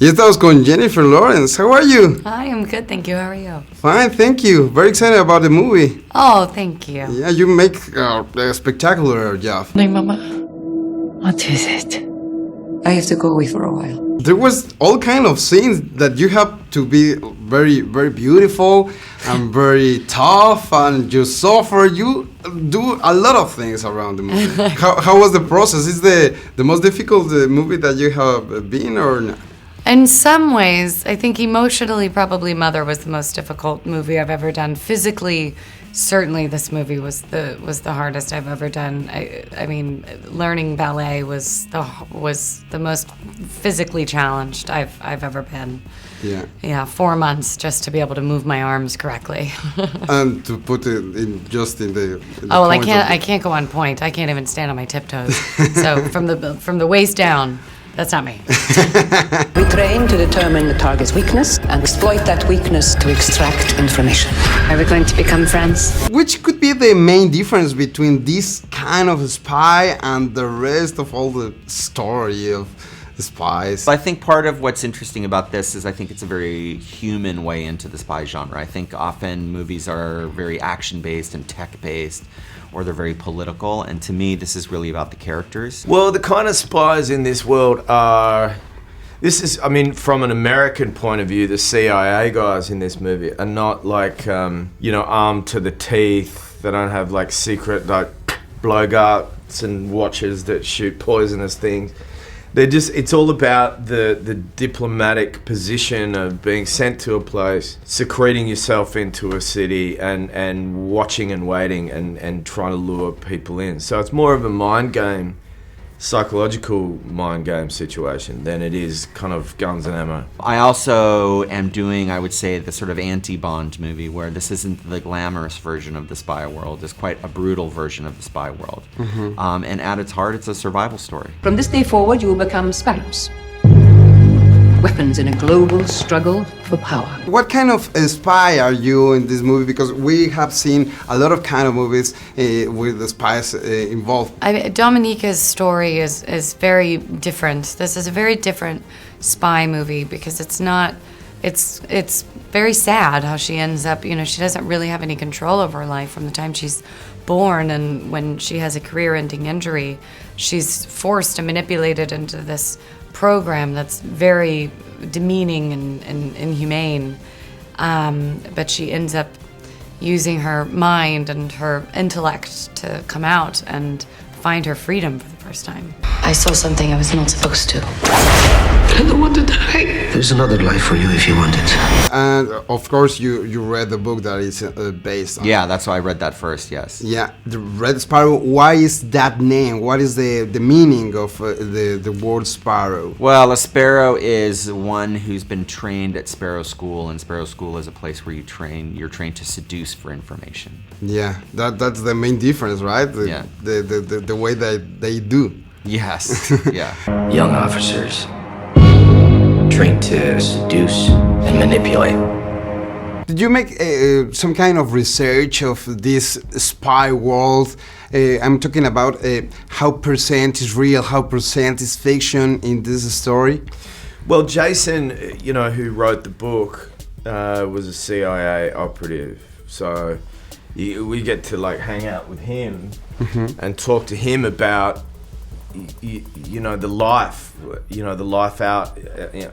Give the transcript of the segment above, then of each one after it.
Y estamos con Jennifer Lawrence. How are you? Hi, I'm good, thank you. How are you? Fine, thank you. Very excited about the movie. Oh, thank you. Yeah, you make a spectacular job. My mama, what is it? I have to go away for a while. There was all kind of scenes that you have to be very, very beautiful and very tough, and you suffer. You do a lot of things around the movie. How was the process? Is the most difficult movie that you have been, or not? In some ways, I think emotionally, probably Mother was the most difficult movie I've ever done. Physically, certainly this movie was the hardest I've ever done. I mean, learning ballet was the most physically challenged I've ever been. Yeah. Yeah, 4 months just to be able to move my arms correctly. And to put it in just in the Oh well, point I can't go on point. I can't even stand on my tiptoes. So from the waist down, that's not me. We train to determine the target's weakness and exploit that weakness to extract information. Are we going to become friends? Which could be the main difference between this kind of spy and the rest of all the story of spies? I think part of what's interesting about this is I think it's a very human way into the spy genre. I think often movies are very action-based and tech-based, or they're very political, and to me this is really about the characters. Well, the kind of spies in this world are... from an American point of view, the CIA guys in this movie are not like, armed to the teeth. They don't have like secret like blowguards and watches that shoot poisonous things. It's all about the diplomatic position of being sent to a place, secreting yourself into a city and watching and waiting and trying to lure people in. So it's more of a mind game, psychological mind game situation than it is kind of guns and ammo. I also am doing, I would say, the sort of anti-Bond movie where this isn't the glamorous version of the spy world. It's quite a brutal version of the spy world. Mm-hmm. And at its heart, it's a survival story. From this day forward, you will become sparrows. Weapons in a global struggle for power. What kind of spy are you in this movie? Because we have seen a lot of kind of movies with the spies involved. Dominica's story is very different. This is a very different spy movie because it's very sad how she ends up, she doesn't really have any control over her life from the time she's born, and when she has a career-ending injury, she's forced and manipulated into this program that's very demeaning and inhumane, but she ends up using her mind and her intellect to come out and find her freedom for the first time. I saw something I was not supposed to. I don't want to die. There's another life for you if you want it. And of course you read the book that is based on. Yeah, that's why I read that first, yes. Yeah, the Red Sparrow, why is that name? What is the meaning of the word sparrow? Well, a sparrow is one who's been trained at Sparrow School, and Sparrow School is a place where you're trained to seduce for information. Yeah, that's the main difference, right? The way that they do. Yes, yeah. Young officers, trained to seduce and manipulate. Did you make some kind of research of this spy world? I'm talking about how percent is real, how percent is fiction in this story? Well, Jason, who wrote the book, was a CIA operative. So we get to like hang out with him and talk to him about the life out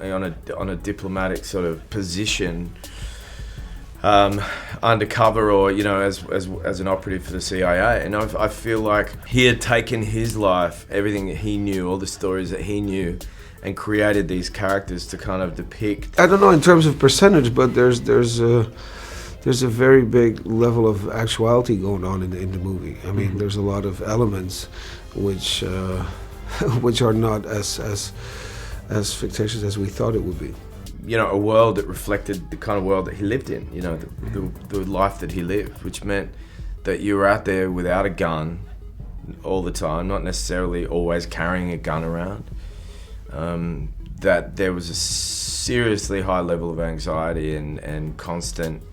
on a diplomatic sort of position, undercover, or as an operative for the CIA. And I feel like he had taken his life, everything that he knew, all the stories that he knew, and created these characters to kind of depict. I don't know in terms of percentage, but there's a very big level of actuality going on in the movie. I mean, there's a lot of elements which are not as fictitious as we thought it would be. A world that reflected the kind of world that he lived in. The life that he lived, which meant that you were out there without a gun all the time, not necessarily always carrying a gun around. That there was a seriously high level of anxiety and constant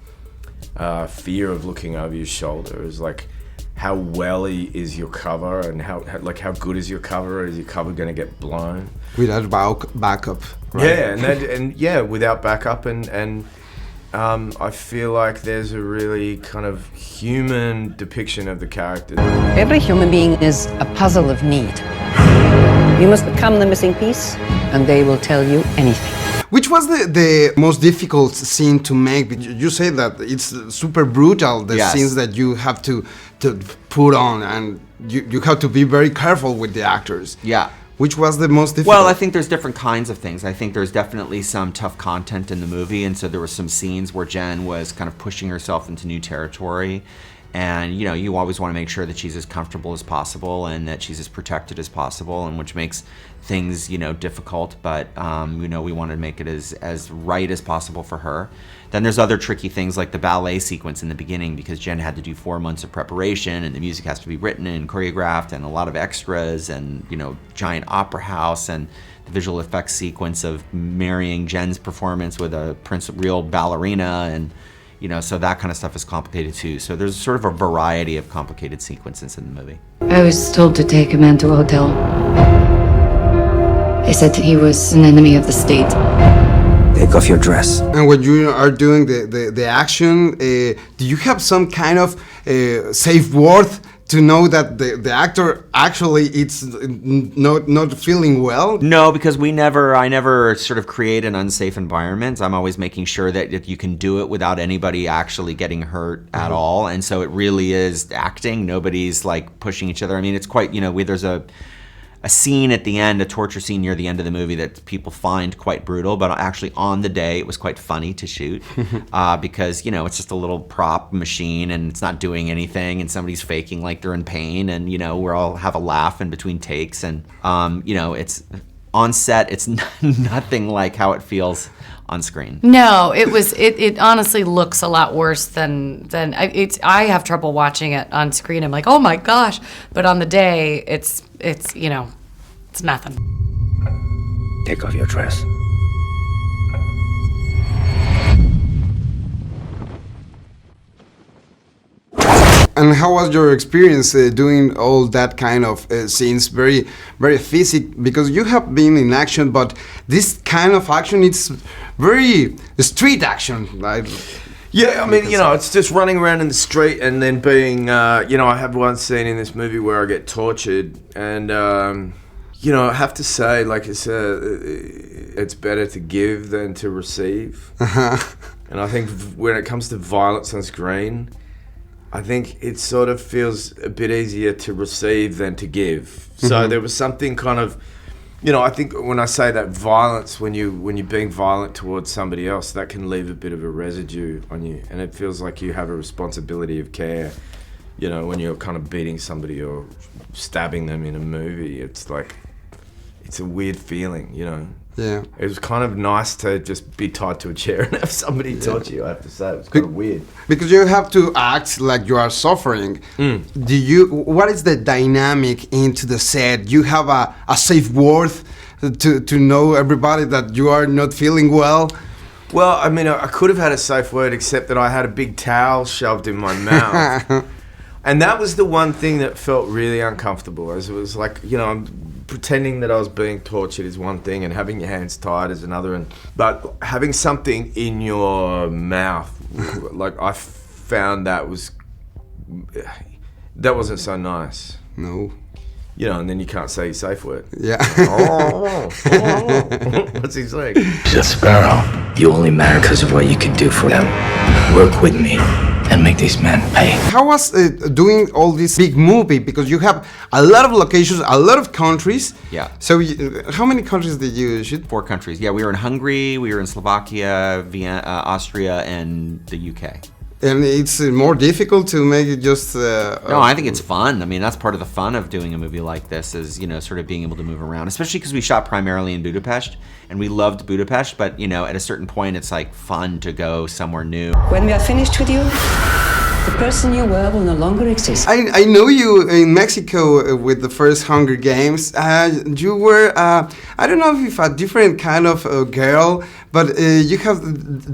fear of looking over your shoulder. It was like, how well is your cover, and how good is your cover? Is your cover going to get blown? Without backup. right? Yeah, without backup, and I feel like there's a really kind of human depiction of the character. Every human being is a puzzle of need. You must become the missing piece, and they will tell you anything. Which was the most difficult scene to make? You say that it's super brutal, the Yes. scenes that you have to put on, and you have to be very careful with the actors. Yeah. Which was the most difficult? Well, I think there's different kinds of things. I think there's definitely some tough content in the movie, and so there were some scenes where Jen was kind of pushing herself into new territory. And, you know, you always want to make sure that she's as comfortable as possible and that she's as protected as possible, and which makes things, you know, difficult. But, you know, we wanted to make it as right as possible for her. Then there's other tricky things like the ballet sequence in the beginning, because Jen had to do 4 months of preparation, and the music has to be written and choreographed, and a lot of extras, and, you know, giant opera house, and the visual effects sequence of marrying Jen's performance with a real ballerina, and, you know, so that kind of stuff is complicated too. So there's sort of a variety of complicated sequences in the movie. I was told to take a man to a hotel. They said he was an enemy of the state. Take off your dress. And when you are doing the action, do you have some kind of safe word to know that the actor actually it's not feeling well? No, because I never sort of create an unsafe environment. I'm always making sure that you can do it without anybody actually getting hurt at all. And so it really is acting. Nobody's like pushing each other. I mean, it's quite, you know, there's a scene at the end, a torture scene near the end of the movie that people find quite brutal, but actually on the day it was quite funny to shoot because, you know, it's just a little prop machine and it's not doing anything, and somebody's faking like they're in pain, and, you know, we're all have a laugh in between takes, and, you know, it's on set, it's nothing like how it feels on screen. No, it honestly looks a lot worse than I have trouble watching it on screen. I'm like, oh my gosh, but on the day it's you know, it's nothing. Take off your dress. And how was your experience doing all that kind of scenes, very, very physical? Because you have been in action, but this kind of action, it's very street action. Like, Yeah, I mean, you know, it's just running around in the street and then being, you know, I have one scene in this movie where I get tortured, and, you know, I have to say, like, it's better to give than to receive. And I think when it comes to violence on screen, I think it sort of feels a bit easier to receive than to give. So there was something kind of, you know, I think when I say that violence, when you're being violent towards somebody else, that can leave a bit of a residue on you, and it feels like you have a responsibility of care. You know, when you're kind of beating somebody or stabbing them in a movie, it's like, it's a weird feeling, you know. yeah. It was kind of nice to just be tied to a chair and have somebody torture you, I have to say. It was kind of weird. Because you have to act like you are suffering. What is the dynamic into the set? You have a safe word to know everybody that you are not feeling well? Well, I mean, I could have had a safe word, except that I had a big towel shoved in my mouth. And that was the one thing that felt really uncomfortable. As it was like, you know, I'm pretending that I was being tortured is one thing, and having your hands tied is another. But having something in your mouth, like, I found that wasn't so nice. No. You know, and then you can't say your safe word. Yeah. What's he saying? Red Sparrow, you only matter because of what you can do for them. Work with me and make these men pay. How was doing all this big movie? Because you have a lot of locations, a lot of countries. Yeah. So how many countries did you shoot? 4 countries. Yeah, we were in Hungary, we were in Slovakia, Vienna, Austria, and the UK. And it's more difficult to make it just... No, I think it's fun. I mean, that's part of the fun of doing a movie like this is, you know, sort of being able to move around, especially because we shot primarily in Budapest, and we loved Budapest, but, you know, at a certain point, it's like fun to go somewhere new. When we are finished with you, the person you were will no longer exist. I know you in Mexico with the first Hunger Games. You were, I don't know if a different kind of girl, but you have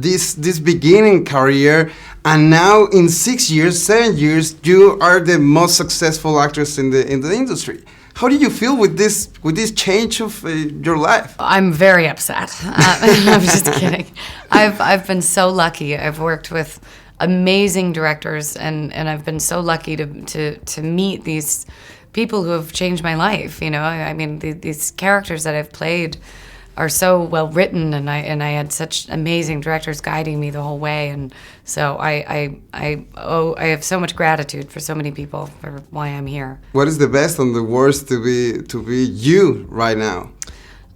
this beginning career, and now in 6 years, 7 years, you are the most successful actress in the industry. How do you feel with this change of your life? I'm very upset. I'm just kidding. I've been so lucky. I've worked with amazing directors, and I've been so lucky to meet these people who have changed my life. You know, I mean, these characters that I've played are so well written, and I had such amazing directors guiding me the whole way, and so I have so much gratitude for so many people for why I'm here. What is the best and the worst to be you right now?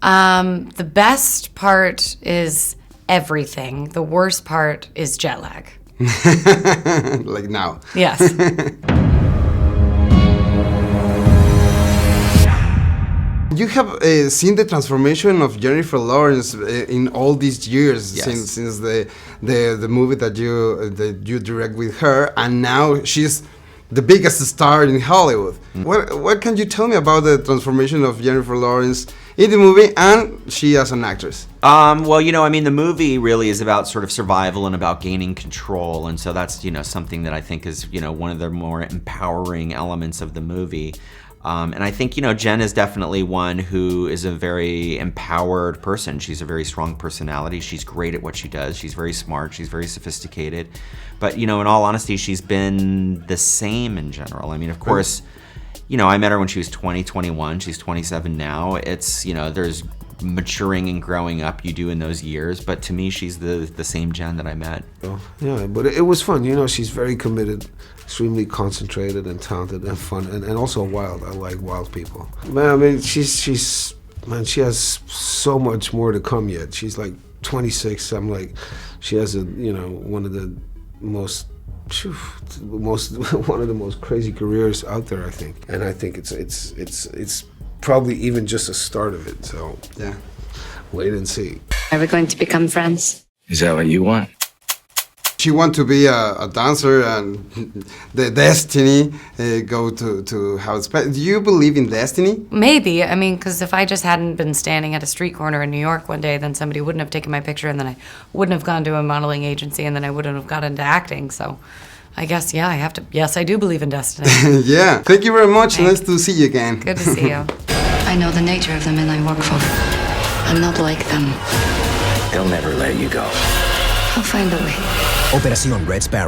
The best part is everything. The worst part is jet lag. Like now. Yes. You have seen the transformation of Jennifer Lawrence in all these years, Yes. since the movie that you direct with her, and now she's the biggest star in Hollywood. What can you tell me about the transformation of Jennifer Lawrence in the movie and she as an actress? Well, you know, I mean, the movie really is about sort of survival and about gaining control, and so that's, you know, something that I think is, you know, one of the more empowering elements of the movie. And I think, you know, Jen is definitely one who is a very empowered person. She's a very strong personality. She's great at what she does. She's very smart. She's very sophisticated. But, you know, in all honesty, she's been the same in general. I mean, of course, you know, I met her when she was 20, 21. She's 27 now. It's, you know, there's maturing and growing up you do in those years. But to me, she's the same Jen that I met. Oh, yeah, but it was fun. You know, she's very committed, extremely concentrated and talented and fun, and also wild. I like wild people. Man, I mean, she has so much more to come yet. She's like 26. I'm like, she has one of the most one of the most crazy careers out there, I think. And I think it's probably even just a start of it. So yeah, wait and see. Are we going to become friends? Is that what you want? She wants to be a dancer, and the destiny go to how it's. Do you believe in destiny? Maybe. I mean, because if I just hadn't been standing at a street corner in New York one day, then somebody wouldn't have taken my picture, and then I wouldn't have gone to a modeling agency, and then I wouldn't have got into acting. So I guess, yeah, I have to. Yes, I do believe in destiny. Yeah. Thank you very much. Thanks. Nice to see you again. Good to see you. I know the nature of the men I work for. I'm not like them. They'll never let you go. I'll find a way. Operación Red Sparrow.